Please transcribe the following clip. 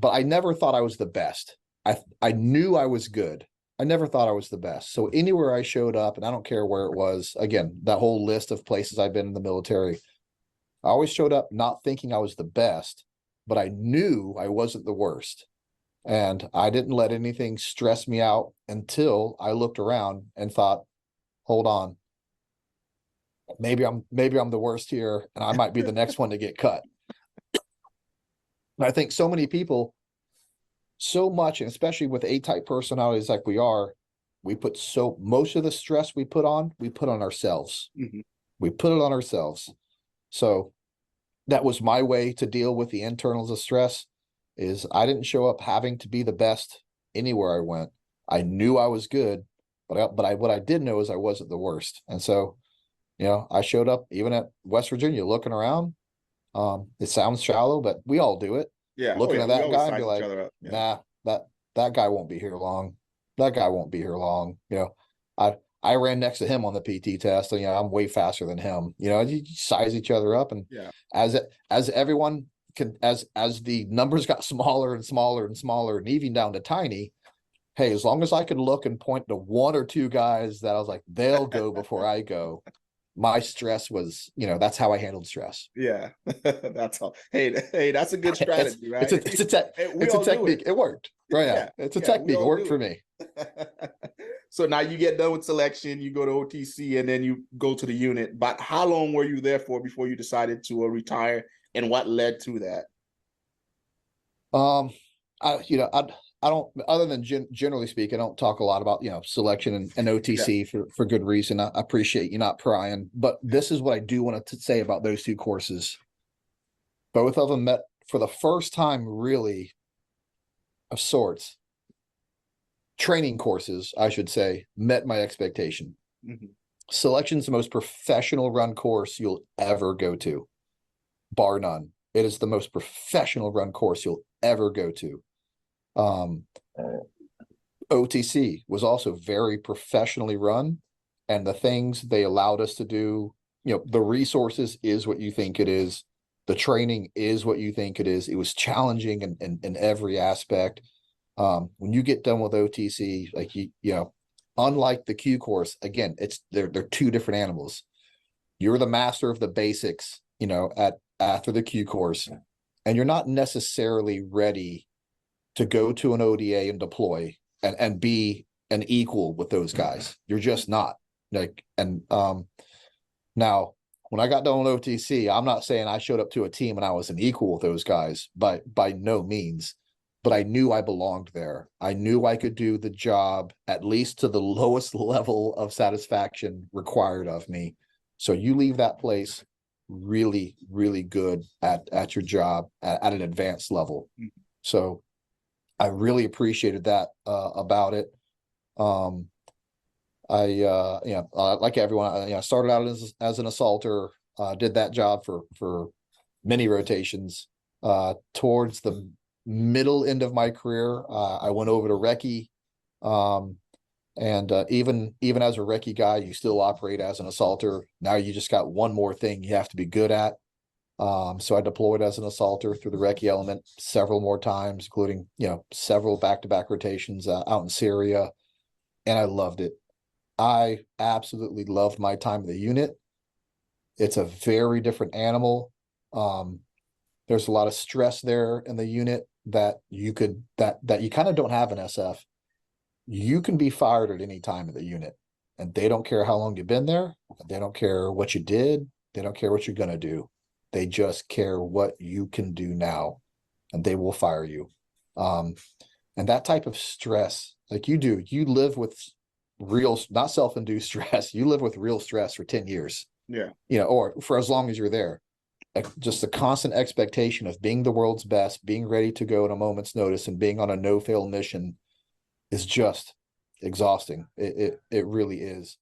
but I never thought I was the best. I knew I was good. I never thought I was the best. So anywhere I showed up, and I don't care where it was, again, that whole list of places I've been in the military, I always showed up not thinking I was the best, but I knew I wasn't the worst. And I didn't let anything stress me out until I looked around and thought, hold on, maybe I'm the worst here, and I might be the next one to get cut. And I think so many people, so much, and especially with A-type personalities like we are, we put most of the stress we put on ourselves. Mm-hmm. We put it on ourselves. So that was my way to deal with the internals of stress, is I didn't show up having to be the best anywhere I went. I knew I was good, but what I did know is I wasn't the worst. And so, I showed up even at West Virginia looking around. It sounds shallow, but we all do it. Yeah. Looking at that guy and be like, yeah. nah, that guy won't be here long. That guy won't be here long. I ran next to him on the PT test, and I'm way faster than him. You size each other up, and as everyone can, as the numbers got smaller and smaller and smaller, and even down to tiny. Hey, as long as I could look and point to one or two guys that I was like, they'll go before I go. My stress was, that's how I handled stress. Yeah, that's all. Hey, that's a good strategy, right? It's a technique. It worked, right? Yeah, it's a technique. It worked for me. So now you get done with selection, you go to OTC, and then you go to the unit. But how long were you there for before you decided to retire, and what led to that? I don't, other than generally speaking, I don't talk a lot about, selection and OTC for good reason. I appreciate you not prying, but this is what I do want to say about those two courses. Both of them met for the first time, really, of sorts. Training courses, I should say, met my expectation. Mm-hmm. Selection's the most professional run course you'll ever go to, bar none. It is the most professional run course you'll ever go to. OTC was also very professionally run, and the things they allowed us to do, the resources is what you think it is. The training is what you think it is. It was challenging in every aspect. When you get done with OTC, like unlike the Q course, again, they're two different animals. You're the master of the basics, after the Q course, and you're not necessarily ready to go to an ODA and deploy and be an equal with those guys. You're just not. Now when I got done with OTC, I'm not saying I showed up to a team and I was an equal with those guys, by no means. But I knew I belonged there. I knew I could do the job at least to the lowest level of satisfaction required of me. So you leave that place really, really good at your job at an advanced level. So I really appreciated that about it. Like everyone, I started out as an assaulter, did that job for many rotations. Towards the middle end of my career, I went over to recce, and even as a recce guy, you still operate as an assaulter. Now you just got one more thing you have to be good at. So I deployed as an assaulter through the recce element several more times, including several back-to-back rotations out in Syria, and I loved it. I absolutely loved my time in the unit. It's a very different animal. There's a lot of stress there in the unit that you kind of don't have in SF. You can be fired at any time in the unit, and they don't care how long you've been there. They don't care what you did. They don't care what you're going to do. They just care what you can do now, and they will fire you. And that type of stress, like you live with real, not self-induced stress. You live with real stress for 10 years. Yeah. Or for as long as you're there. Just the constant expectation of being the world's best, being ready to go at a moment's notice, and being on a no-fail mission is just exhausting. It really is.